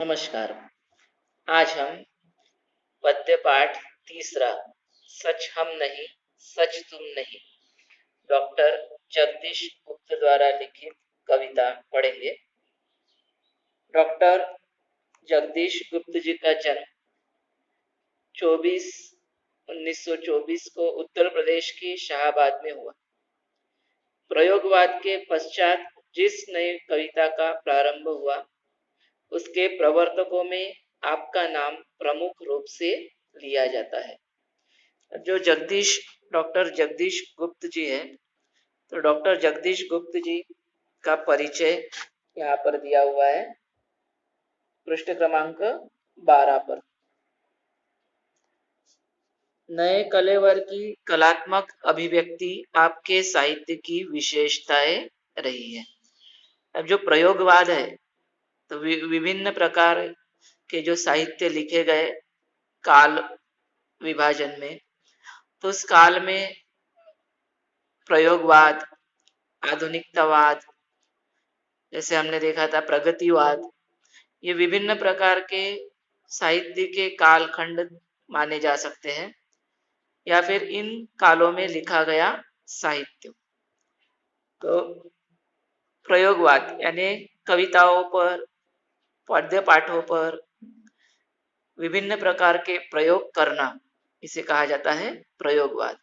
नमस्कार। आज हम पद्य पाठ तीसरा, सच हम नहीं सच तुम नहीं, डॉक्टर जगदीश गुप्त द्वारा लिखित कविता पढ़ेंगे। डॉक्टर जगदीश गुप्त जी का जन्म 1924 को उत्तर प्रदेश के शाहाबाद में हुआ। प्रयोगवाद के पश्चात जिस नई कविता का प्रारंभ हुआ, उसके प्रवर्तकों में आपका नाम प्रमुख रूप से लिया जाता है। जो डॉक्टर जगदीश गुप्त जी हैं, तो डॉक्टर जगदीश गुप्त जी का परिचय यहाँ पर दिया हुआ है पृष्ठ क्रमांक 12 पर। नए कलेवर की कलात्मक अभिव्यक्ति आपके साहित्य की विशेषताएं रही है। अब जो प्रयोगवाद है, तो विभिन्न प्रकार के जो साहित्य लिखे गए काल विभाजन में, तो उस काल में प्रयोगवाद, आधुनिकतावाद, जैसे हमने देखा था प्रगतिवाद, ये विभिन्न प्रकार के साहित्य के कालखंड माने जा सकते हैं, या फिर इन कालों में लिखा गया साहित्य। तो प्रयोगवाद यानी कविताओं पर, पद्य पाठों पर विभिन्न प्रकार के प्रयोग करना, इसे कहा जाता है प्रयोगवाद।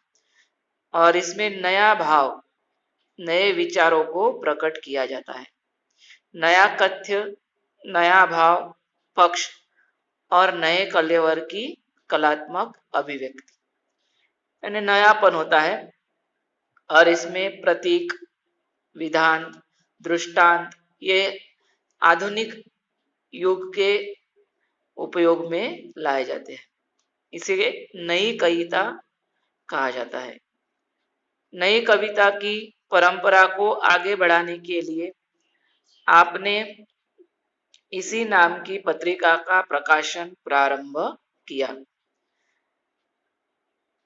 और इसमें नया भाव, नए विचारों को प्रकट किया जाता है। नया कथ्य, नया भाव पक्ष और नए कलेवर की कलात्मक अभिव्यक्ति, यानी नयापन होता है। और इसमें प्रतीक, विधान, दृष्टांत ये आधुनिक युग के उपयोग में लाए जाते हैं। इसे नई कविता कहा जाता है। नई कविता की परंपरा को आगे बढ़ाने के लिए आपने इसी नाम की पत्रिका का प्रकाशन प्रारंभ किया।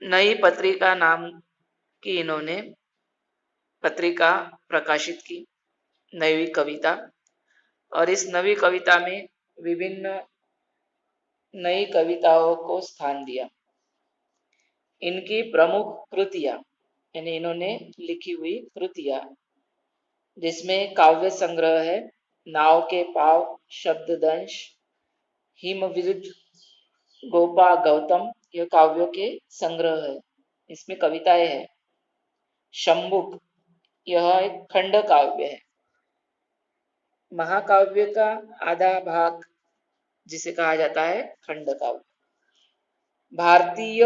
नई पत्रिका नाम की इन्होंने पत्रिका प्रकाशित की, नई कविता। और इस नई कविता में विभिन्न नई कविताओं को स्थान दिया। इनकी प्रमुख कृतियां, यानी इन्होंने लिखी हुई कृतियां, जिसमें काव्य संग्रह है नाव के पाव, शब्ददंश, हिमविरुद्ध, गोपा गौतम, ये काव्यों के संग्रह है। इसमें कविताएं है। शंबुक, यह एक खंड काव्य है। महाकाव्य का आधा भाग जिसे कहा जाता है खंड काव्य। भारतीय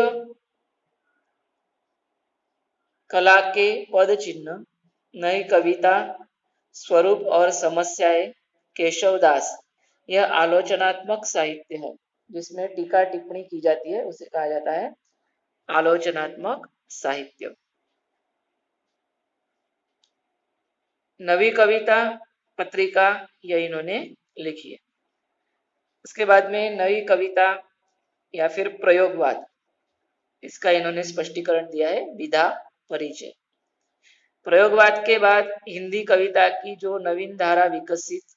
कला के पद चिन्ह, नई कविता, स्वरूप और समस्याएं, केशवदास, यह आलोचनात्मक साहित्य है। जिसमें टीका टिप्पणी की जाती है, उसे कहा जाता है आलोचनात्मक साहित्य। नवी कविता पत्रिका यह इन्होंने लिखी है। उसके बाद में नई कविता या फिर प्रयोगवाद, इसका इन्होंने स्पष्टीकरण दिया है, विधा परिचय। प्रयोगवाद के बाद हिंदी कविता की जो नवीन धारा विकसित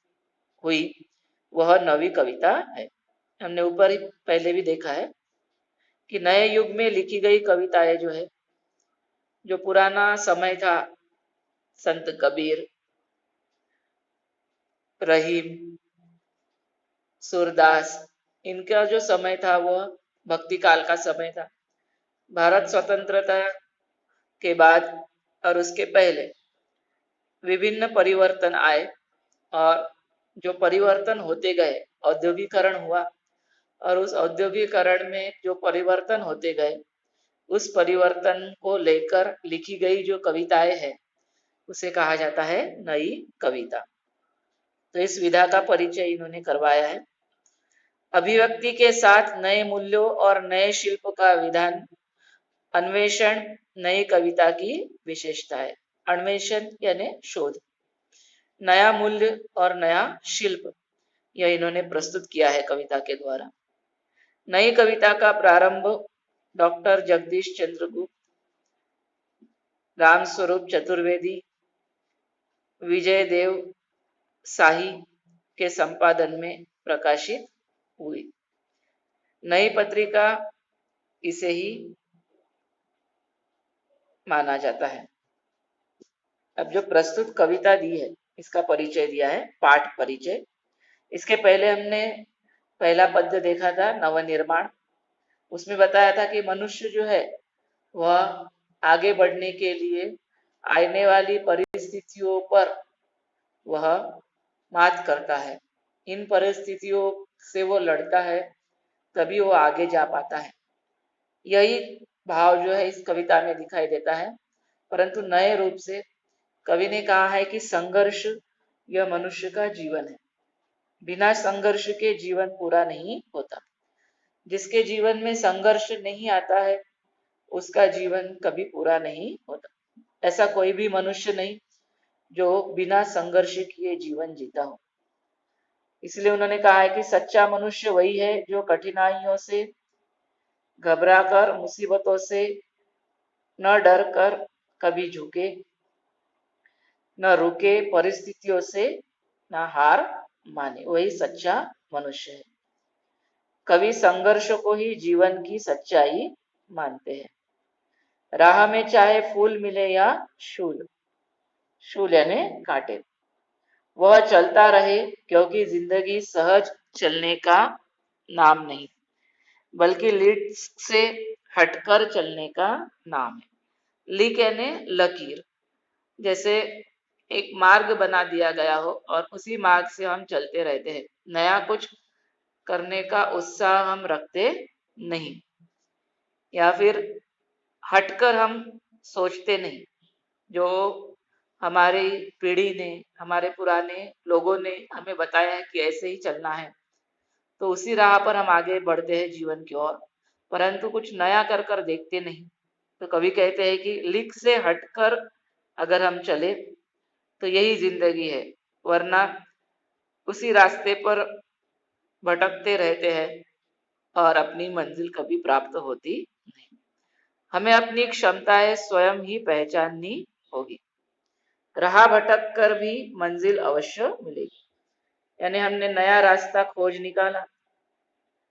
हुई, वह नवी कविता है। हमने ऊपर ही पहले भी देखा है कि नए युग में लिखी गई कविताएं जो है, जो पुराना समय था, संत कबीर, रहीम, सूरदास, इनका जो समय था वह भक्ति काल का समय था। भारत स्वतंत्रता के बाद और उसके पहले विभिन्न परिवर्तन आए, और जो परिवर्तन होते गए, औद्योगिकरण हुआ, और उस औद्योगिकरण में जो परिवर्तन होते गए, उस परिवर्तन को लेकर लिखी गई जो कविताएं हैं, उसे कहा जाता है नई कविता। तो इस विधा का परिचय इन्होंने करवाया है। अभिव्यक्ति के साथ नए मूल्यों और नए शिल्प का विधान, अन्वेषण नई कविता की विशेषता है। अन्वेषण यानी शोध, नया मूल्य और नया शिल्प, यह इन्होंने प्रस्तुत किया है कविता के द्वारा। नई कविता का प्रारंभ डॉक्टर जगदीश चंद्र गुप्त, राम स्वरूप चतुर्वेदी, विजय देव शाही के संपादन में प्रकाशित हुई। नई पत्रिका इसे ही माना जाता है। अब जो प्रस्तुत कविता दी है इसका परिचय दिया है, पाठ परिचय। इसके पहले हमने पहला पद्य देखा था, नवनिर्माण। उसमें बताया था कि मनुष्य जो है वह आगे बढ़ने के लिए आने वाली परिस्थितियों पर वह मात करता है, इन परिस्थितियों से वो लड़ता है, तभी वो आगे जा पाता है। यही भाव जो है इस कविता में दिखाई देता है, परंतु नए रूप से कवि ने कहा है कि संघर्ष यह मनुष्य का जीवन है। बिना संघर्ष के जीवन पूरा नहीं होता। जिसके जीवन में संघर्ष नहीं आता है उसका जीवन कभी पूरा नहीं होता। ऐसा कोई भी मनुष्य नहीं जो बिना संघर्ष किए जीवन जीता हो। इसलिए उन्होंने कहा है कि सच्चा मनुष्य वही है जो कठिनाइयों से घबराकर, मुसीबतों से न डर कर कभी झुके, न रुके, परिस्थितियों से न हार माने, वही सच्चा मनुष्य है। कवि संघर्ष को ही जीवन की सच्चाई मानते हैं। राह में चाहे फूल मिले या शूल, शूल यानी कांटे, वह चलता रहे, क्योंकि जिंदगी सहज चलने का नाम नहीं, बल्कि लीड से हटकर चलने का नाम है। लीक यानी लकीर, जैसे एक मार्ग बना दिया गया हो और उसी मार्ग से हम चलते रहते हैं, नया कुछ करने का उत्साह हम रखते नहीं, या फिर हटकर हम सोचते नहीं। जो हमारी पीढ़ी ने, हमारे पुराने लोगों ने हमें बताया है कि ऐसे ही चलना है, तो उसी राह पर हम आगे बढ़ते हैं जीवन की ओर, परंतु कुछ नया कर कर देखते नहीं। तो कवि कहते हैं कि लिख से हटकर अगर हम चले तो यही जिंदगी है, वरना उसी रास्ते पर भटकते रहते हैं और अपनी मंजिल कभी प्राप्त होती नहीं। हमें अपनी क्षमताएं स्वयं ही पहचाननी होगी। राह भटक कर भी मंजिल अवश्य मिलेगी। यानी हमने नया रास्ता खोज निकाला,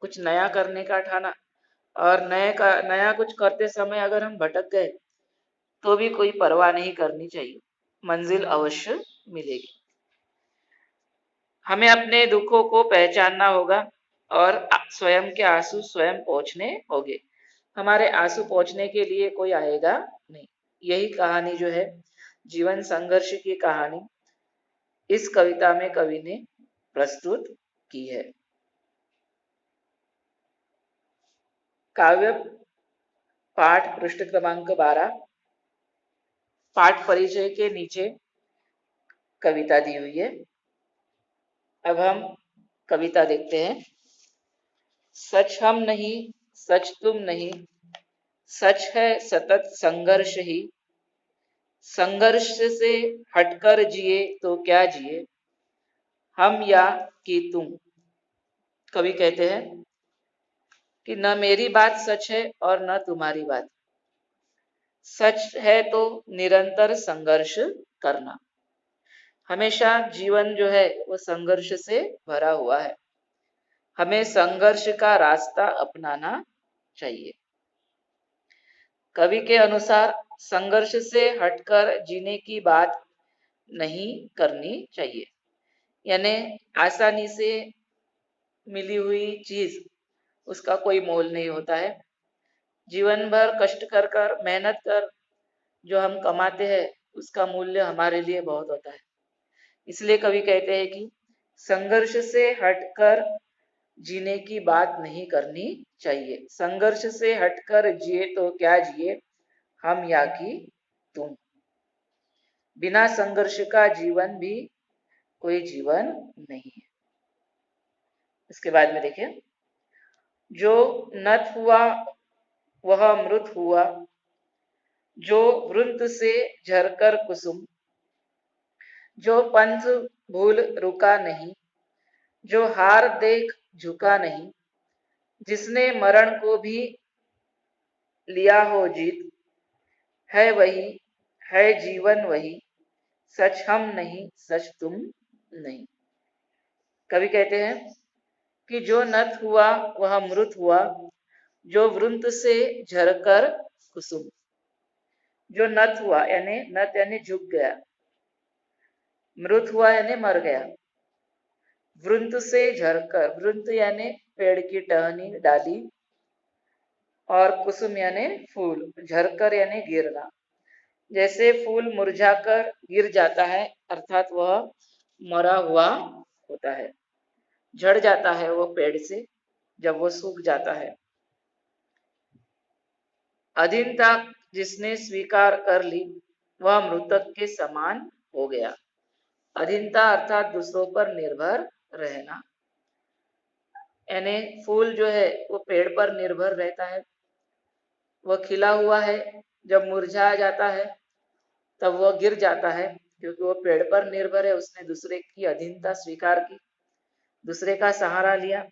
कुछ नया करने का ठाना, और नया कुछ करते समय अगर हम भटक गए तो भी कोई परवाह नहीं करनी चाहिए, मंजिल अवश्य मिलेगी। हमें अपने दुखों को पहचानना होगा और स्वयं के आंसू स्वयं पोंछने होंगे। हमारे आंसू पोंछने के लिए कोई आएगा नहीं। यही कहानी जो है, जीवन संघर्ष की कहानी, इस कविता में कवि ने प्रस्तुत की है। काव्य पाठ पृष्ठ क्रमांक 12, पाठ परिचय के नीचे कविता दी हुई है। अब हम कविता देखते हैं। सच हम नहीं, सच तुम नहीं, सच है सतत संघर्ष ही, संघर्ष से हटकर जिए तो क्या जिए, हम या कि तुम। कवि कहते हैं कि न मेरी बात सच है और न तुम्हारी बात। सच है तो निरंतर संघर्ष करना। हमेशा जीवन जो है वो संघर्ष से भरा हुआ है। हमें संघर्ष का रास्ता अपनाना चाहिए। कवि के अनुसार संघर्ष से हटकर जीने की बात नहीं करनी चाहिए। यानी आसानी से मिली हुई चीज, उसका कोई मोल नहीं होता है। जीवन भर कष्ट कर कर, मेहनत कर जो हम कमाते हैं उसका मूल्य हमारे लिए बहुत होता है। इसलिए कवि कहते हैं कि संघर्ष से हटकर जीने की बात नहीं करनी चाहिए। संघर्ष से हटकर जिए तो क्या जिए, हम या कि तुम। बिना संघर्ष का जीवन भी कोई जीवन नहीं है। इसके बाद में देखिए, जो नत हुआ वह अमृत हुआ, जो वृंत से झरकर कुसुम, जो पंथ भूल रुका नहीं, जो हार देख झुका नहीं, जिसने मरण को भी लिया हो जीत, है वही, है जीवन वही, सच हम नहीं, सच तुम नहीं। कवि कहते हैं कि जो नत हुआ वह मृत हुआ, जो वृंत से झरकर कुसुम। जो नत हुआ यानी नत यानी झुक गया, मृत हुआ यानी मर गया, वृंत से झरकर, वृंत यानी पेड़ की टहनी डाली, और कुसुम यानी फूल, झरकर यानी गिरना। जैसे फूल मुरझाकर गिर जाता है अर्थात वह मरा हुआ होता है, झड़ जाता है वो पेड़ से जब वो सूख जाता है। अधीनता जिसने स्वीकार कर ली वह मृतक के समान हो गया। अधीनता अर्थात दूसरों पर निर्भर रहना, यानी फूल जो है वो पेड़ पर निर्भर रहता है, वह खिला हुआ है, जब मुरझा जाता है तब वह गिर जाता है, क्योंकि वो पेड़ पर निर्भर है, उसने दूसरे की अधीनता स्वीकार की, दूसरे का सहारा लिया,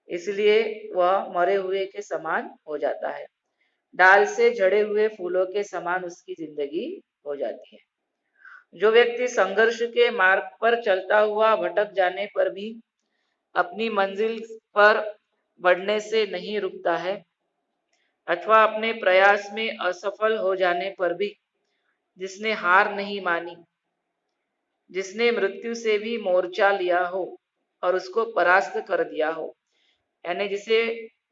इसलिए वह मरे हुए के समान हो जाता है। डाल से झड़े हुए फूलों के समान उसकी जिंदगी हो जाती है। जो व्यक्ति संघर्ष के मार्ग पर चलता हुआ भटक जाने पर भी अपनी मंजिल पर बढ़ने से नहीं रुकता है, अथवा अपने प्रयास में असफल हो जाने पर भी जिसने हार नहीं मानी, जिसने मृत्यु से भी मोर्चा लिया हो और उसको परास्त कर दिया हो, यानी जिसे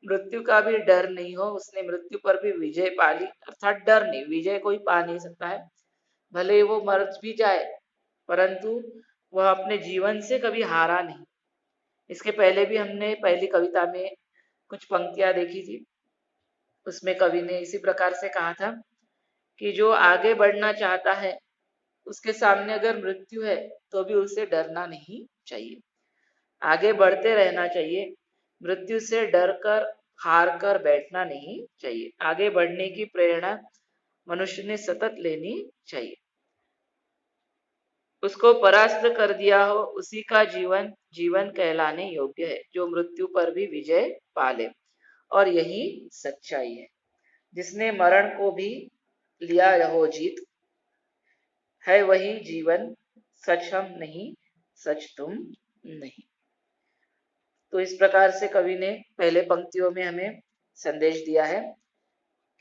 मृत्यु का भी डर नहीं हो, उसने मृत्यु पर भी विजय पा ली, अर्थात डर नहीं, विजय कोई पा नहीं सकता है, भले वो मर भी जाए परंतु वह अपने जीवन से कभी हारा नहीं। इसके पहले भी हमने पहली कविता में कुछ पंक्तियां देखी थी, उसमें कवि ने इसी प्रकार से कहा था कि जो आगे बढ़ना चाहता है उसके सामने अगर मृत्यु है तो भी उसे डरना नहीं चाहिए, आगे बढ़ते रहना चाहिए, मृत्यु से डर कर हार कर बैठना नहीं चाहिए। आगे बढ़ने की प्रेरणा मनुष्य ने सतत लेनी चाहिए। उसको परास्त कर दिया हो उसी का जीवन जीवन कहलाने योग्य है, जो मृत्यु पर भी विजय पा ले, और यही सच्चाई है। जिसने मरण को भी लिया हो जीत, है वही जीवन, सच हम नहीं सच तुम नहीं। तो इस प्रकार से कवि ने पहले पंक्तियों में हमें संदेश दिया है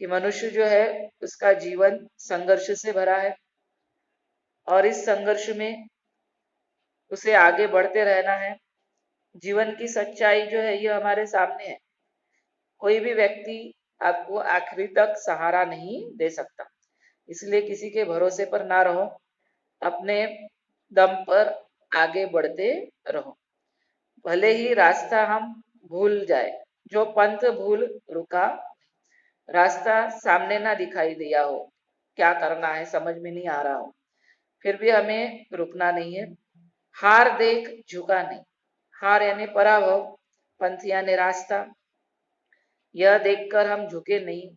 कि मनुष्य जो है उसका जीवन संघर्ष से भरा है, और इस संघर्ष में उसे आगे बढ़ते रहना है। जीवन की सच्चाई जो है ये हमारे सामने है, कोई भी व्यक्ति आपको आखिरी तक सहारा नहीं दे सकता, इसलिए किसी के भरोसे पर ना रहो, अपने दम पर आगे बढ़ते रहो। भले ही रास्ता हम भूल जाए, जो पंथ भूल रुका, रास्ता सामने ना दिखाई दिया हो, क्या करना है समझ में नहीं आ रहा हो, फिर भी हमें रुकना नहीं है। हार देख झुका नहीं, हार यानी पराभव, पंथ यानी रास्ता, यह देखकर हम झुके नहीं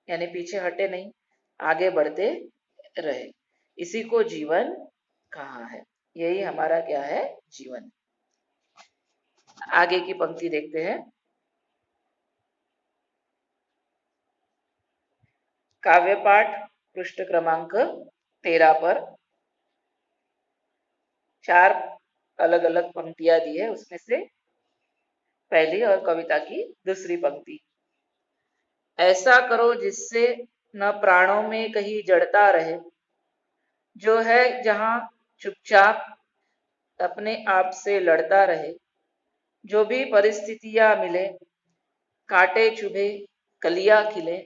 यानी पीछे हटे नहीं, आगे बढ़ते रहे, इसी को जीवन कहा है। यही हमारा क्या है, जीवन। आगे की पंक्ति देखते हैं। काव्य पाठ पृष्ठ क्रमांक 13 पर 4 अलग अलग पंक्तियां दी है, उसमें से पहली और कविता की दूसरी पंक्ति। ऐसा करो जिससे न प्राणों में कहीं जड़ता रहे, जो है जहां चुपचाप अपने आप से लड़ता रहे, जो भी परिस्थितियां मिले, कांटे चुभे कलियां खिले,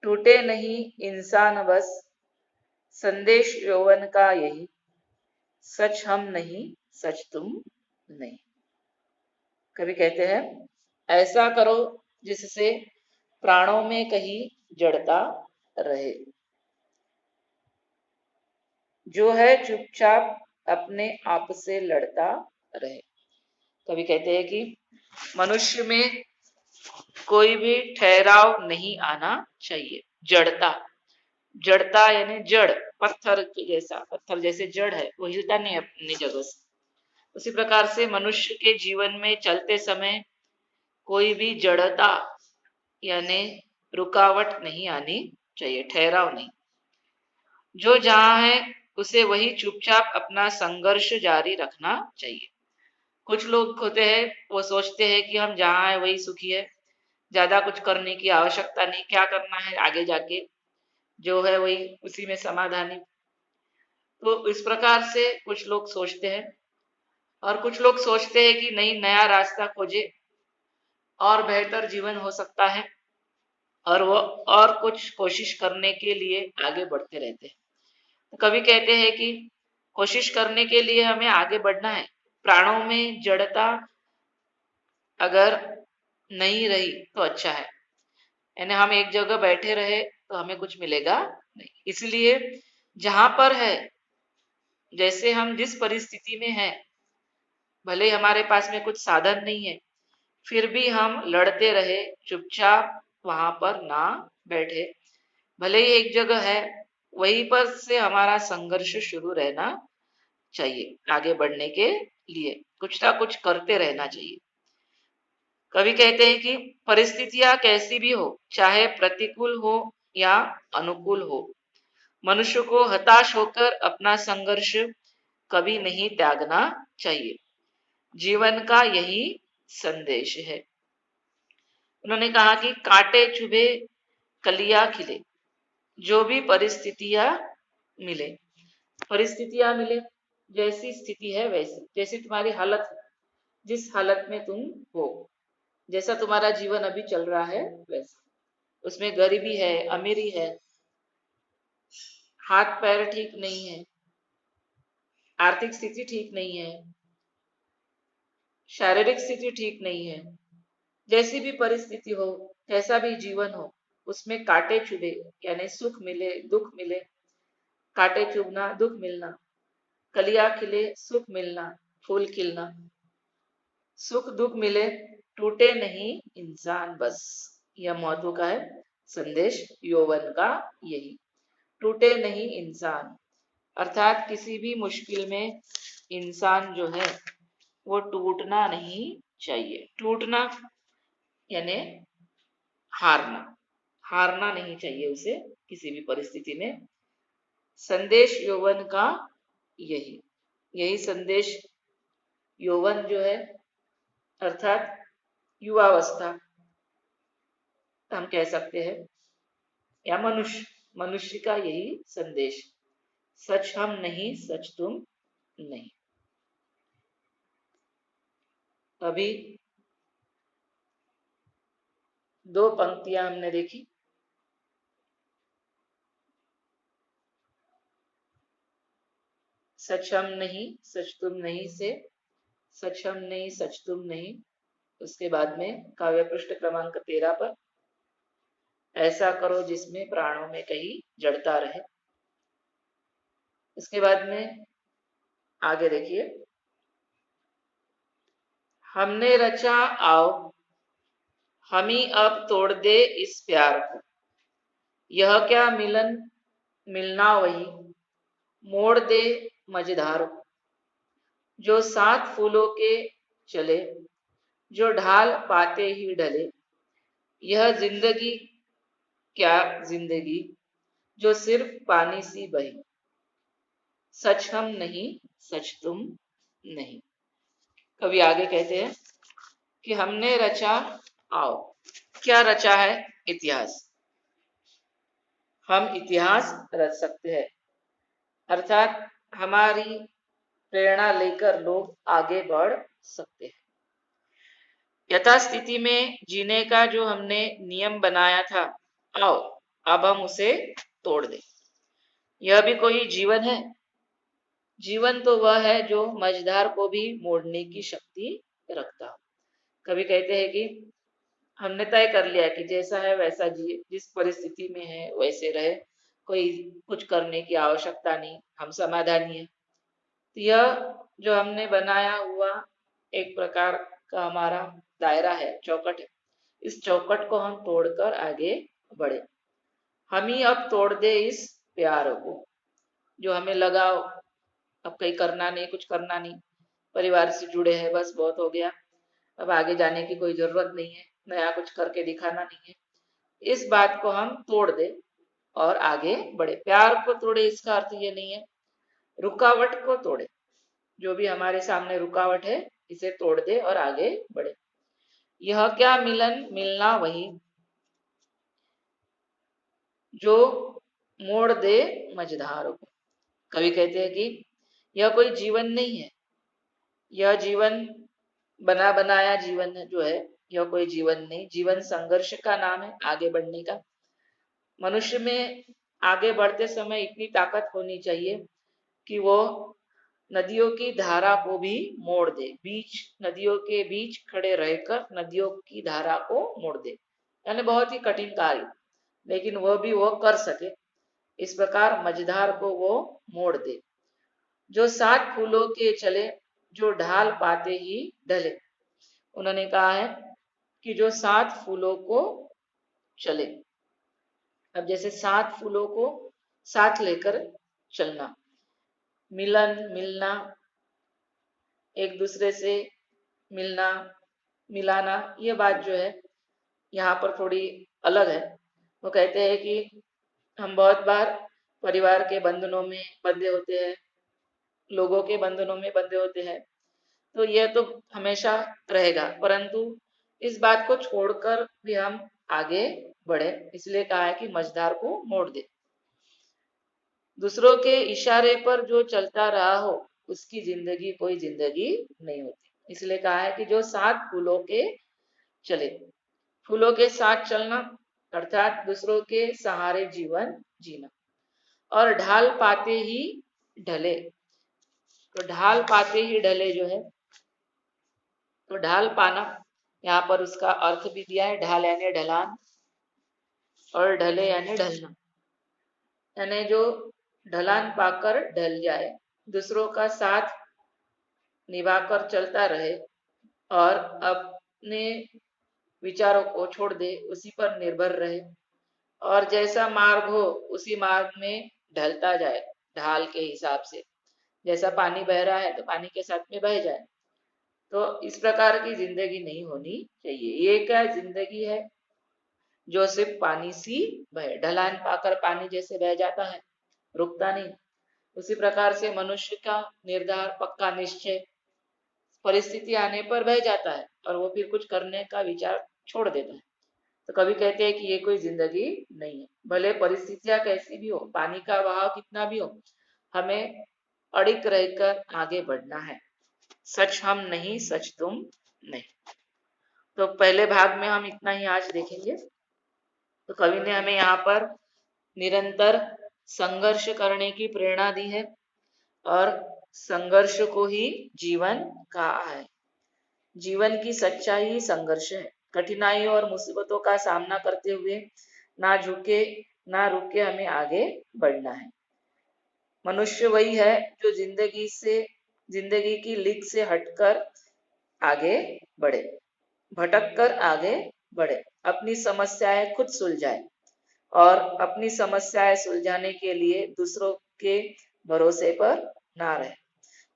टूटे नहीं इंसान बस, संदेश यौवन का यही, सच हम नहीं सच तुम नहीं। कवि कहते हैं ऐसा करो जिससे प्राणों में कहीं जड़ता रहे, जो है चुपचाप अपने आप से लड़ता रहे। कवि कहते हैं कि मनुष्य में कोई भी ठहराव नहीं आना चाहिए। जड़ता, जड़ता यानी जड़, पत्थर के जैसा, पत्थर जैसे जड़ है वो हिलता नहीं अपनी जगह से, उसी प्रकार से मनुष्य के जीवन में चलते समय कोई भी जड़ता यानी रुकावट नहीं आनी चाहिए, ठहराव नहीं। जो जहां है उसे वही चुपचाप अपना संघर्ष जारी रखना चाहिए। कुछ लोग होते हैं वो सोचते हैं कि हम जहाँ है वही सुखी है, ज्यादा कुछ करने की आवश्यकता नहीं, क्या करना है आगे जाके जो है वही उसी में समाधानी। तो इस प्रकार से कुछ लोग सोचते हैं और कुछ लोग सोचते हैं कि नहीं, नया रास्ता खोजे और बेहतर जीवन हो सकता है, और वो और कुछ कोशिश करने के लिए आगे बढ़ते रहते हैं। तो कवि कहते हैं कि कोशिश करने के लिए हमें आगे बढ़ना है। प्राणों में जड़ता अगर नहीं रही तो अच्छा है, यानी हम एक जगह बैठे रहे तो हमें कुछ मिलेगा नहीं। इसलिए जहां पर है, जैसे हम जिस परिस्थिति में हैं, भले ही हमारे पास में कुछ साधन नहीं है, फिर भी हम लड़ते रहे, चुपचाप वहां पर ना बैठे। भले ही एक जगह है, वहीं पर से हमारा संघर्ष शुरू रहना चाहिए। आगे बढ़ने के लिए कुछ ना कुछ करते रहना चाहिए। कवि कहते हैं कि परिस्थितियां कैसी भी हो, चाहे प्रतिकूल हो या अनुकूल हो, मनुष्य को हताश होकर अपना संघर्ष कभी नहीं त्यागना चाहिए। जीवन का यही संदेश है। उन्होंने कहा कि कांटे चुभे कलियां खिले, जो भी परिस्थितियां मिले, जैसी स्थिति है वैसी, जैसी तुम्हारी हालत, जिस हालत में तुम हो, जैसा तुम्हारा जीवन अभी चल रहा है वैसा, उसमें गरीबी है, अमीरी है, हाथ पैर ठीक नहीं है, आर्थिक स्थिति ठीक नहीं है, शारीरिक स्थिति ठीक नहीं है, जैसी भी परिस्थिति हो, कैसा भी जीवन हो, उसमें कांटे चुभे, यानी सुख मिले दुख मिले, कांटे चुभना दुख मिलना, कलियां खिले सुख मिलना, फूल खिलना, सुख दुख मिले, टूटे नहीं इंसान बस। यह महत्व का है संदेश यौवन का, यही टूटे नहीं इंसान, अर्थात किसी भी मुश्किल में इंसान जो है वो टूटना नहीं चाहिए। टूटना यानी हारना, हारना नहीं चाहिए उसे किसी भी परिस्थिति में। संदेश यौवन का यही यही संदेश, यौवन जो है अर्थात युवावस्था हम कह सकते हैं, या मनुष्य का यही संदेश। सच हम नहीं, सच तुम नहीं। अभी दो पंक्तियां हमने देखी। सच हम नहीं, सच तुम नहीं से सच हम नहीं, सच तुम नहीं। उसके बाद में काव्य पृष्ठ क्रमांक 13 पर ऐसा करो जिसमें प्राणों में कहीं जड़ता रहे। इसके बाद में आगे देखिए, हमने रचा आओ, हम ही अब तोड़ दे इस प्यार को, यह क्या मिलन मिलना वही, मोड़ दे मझधार को, जो सात फूलों के चले, जो ढाल पाते ही ढले, यह जिंदगी क्या जिंदगी, जो सिर्फ पानी सी बही। सच हम नहीं, सच तुम नहीं। कवि आगे कहते हैं कि हमने रचा आओ। क्या रचा है? इतिहास। हम इतिहास रच सकते हैं, अर्थात हमारी प्रेरणा लेकर लोग आगे बढ़ सकते हैं। यथास्थिति में जीने का जो हमने नियम बनाया था, आओ अब हम उसे तोड़ दें। यह भी कोई जीवन है? जीवन तो वह है जो मझधार को भी मोड़ने की शक्ति रखता हो। कभी कहते हैं कि हमने तय कर लिया कि जैसा है वैसा जिए, जिस परिस्थिति में है वैसे रहे, कोई कुछ करने की आवश्यकता नहीं, हम समाधानी है। तो यह जो हमने बनाया हुआ एक प्रकार का हमारा दायरा है, चौकट है, इस चौकट को हम तोड़कर आगे बढ़े। हम ही अब तोड़ दे इस प्यार को, जो हमें लगा अब कहीं करना नहीं, कुछ करना नहीं, परिवार से जुड़े हैं, बस बहुत हो गया, अब आगे जाने की कोई जरूरत नहीं है, नया कुछ करके दिखाना नहीं है, इस बात को हम तोड़ दे और आगे बढ़े। प्यार को तोड़े इसका अर्थ ये नहीं है रुकावट को तोड़े। जो भी हमारे सामने रुकावट है इसे तोड़ दे और आगे बढ़े। यह क्या मिलन मिलना वही, जो मोड़ दे मझधार को। कवि कहते हैं कि यह कोई जीवन नहीं है, यह जीवन बना बनाया जीवन जो है, यह कोई जीवन नहीं। जीवन संघर्ष का नाम है, आगे बढ़ने का। मनुष्य में आगे बढ़ते समय इतनी ताकत होनी चाहिए कि वो नदियों की धारा को भी मोड़ दे, बीच नदियों के बीच खड़े रहकर नदियों की धारा को मोड़ दे। यानी बहुत ही कठिन कार्य, लेकिन वह भी वो कर सके। इस प्रकार मझधार को वो मोड़ दे। जो 7 फूलों के चले, जो ढाल पाते ही ढले। उन्होंने कहा है कि जो 7 फूलों को चले। अब जैसे 7 फूलों को साथ लेकर चलना, मिलन मिलना, एक दूसरे से मिलना मिलाना, ये बात जो है यहाँ पर थोड़ी अलग है। वो कहते हैं कि हम बहुत बार परिवार के बंधनों में बंधे होते हैं, लोगों के बंधनों में बंधे होते हैं, तो यह तो हमेशा रहेगा, परंतु इस बात को छोड़कर भी हम आगे बढ़े, इसलिए कहा है कि मझधार को मोड़ दे। दूसरों के इशारे पर जो चलता रहा हो, उसकी जिंदगी कोई जिंदगी नहीं होती। इसलिए कहा है कि जो 7 फूलों के चले। फूलों के साथ चलना अर्थात दूसरों के सहारे जीवन जीना। और ढाल पाते ही ढले। तो ढाल पाते ही ढले जो है, तो ढाल पाना, यहाँ पर उसका अर्थ भी दिया है। ढाल यानी ढलान और ढले यानी ढलना, यानी जो ढलान पाकर ढल जाए, दूसरों का साथ निभाकर चलता रहे और अपने विचारों को छोड़ दे, उसी पर निर्भर रहे और जैसा मार्ग हो उसी मार्ग में ढलता जाए। ढाल के हिसाब से जैसा पानी बह रहा है तो पानी के साथ में बह जाए। तो इस प्रकार की जिंदगी नहीं होनी चाहिए। ये क्या जिंदगी है जो सिर्फ पानी सी बहे, ढलान पाकर पानी जैसे बह जाता है, रुकता नहीं। उसी प्रकार से मनुष्य का निर्धार पक्का निश्चय परिस्थिति आने पर बह जाता है और वो फिर कुछ करने का विचार छोड़ देता है। तो कभी कहते हैं कि ये कोई जिंदगी नहीं है। भले परिस्थितियां कैसी भी हो, पानी का बहाव कितना भी हो, हमें अड़िग रहकर आगे बढ़ना है। सच हम नहीं, सच तुम नहीं। तो पहले भाग में हम इतना ही आज देखेंगे। तो कवि ने हमें यहाँ पर निरंतर संघर्ष करने की प्रेरणा दी है और संघर्ष को ही जीवन कहा है। जीवन की सच्चाई ही संघर्ष है। कठिनाइयों और मुसीबतों का सामना करते हुए ना झुके ना रुके हमें आगे बढ़ना है। मनुष्य वही है जो जिंदगी की लीक से हटकर आगे बढ़े, भटक कर आगे बढ़े, अपनी समस्याएं खुद सुलझाए और अपनी समस्याएं सुलझाने के लिए दूसरों के भरोसे पर ना रहे।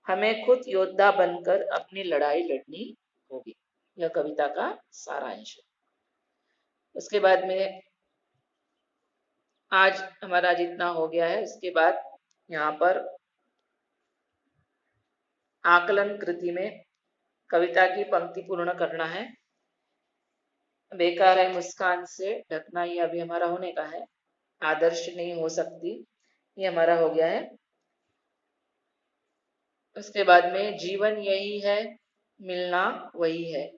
हमें खुद योद्धा बनकर अपनी लड़ाई लड़नी होगी। यह कविता का सारांश है। उसके बाद में आज हमारा जितना हो गया है, उसके बाद यहाँ पर आकलन कृति में कविता की पंक्ति पूर्ण करना है। बेकार है मुस्कान से ढकना, ये अभी हमारा होने का है। आदर्श नहीं हो सकती, ये हमारा हो गया है। उसके बाद में जीवन यही है, मिलना वही है।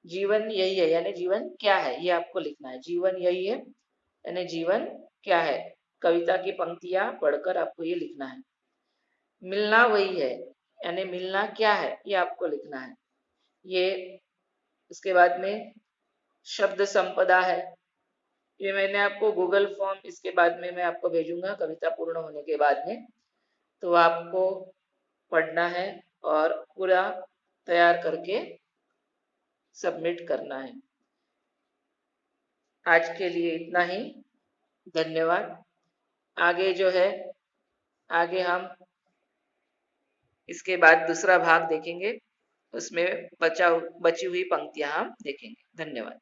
जीवन यही है यानी जीवन क्या है, ये आपको लिखना है। जीवन यही है यानी जीवन क्या है, कविता की पंक्तियां पढ़कर आपको ये लिखना है। मिलना वही है यानी मिलना क्या है, ये आपको लिखना है। ये उसके बाद में शब्द संपदा है, ये मैंने आपको गूगल फॉर्म इसके बाद में मैं आपको भेजूंगा कविता पूर्ण होने के बाद में, तो आपको पढ़ना है और पूरा तैयार करके सबमिट करना है। आज के लिए इतना ही, धन्यवाद। आगे जो है, आगे हम इसके बाद दूसरा भाग देखेंगे, उसमें बची हुई पंक्तियां हम देखेंगे। धन्यवाद।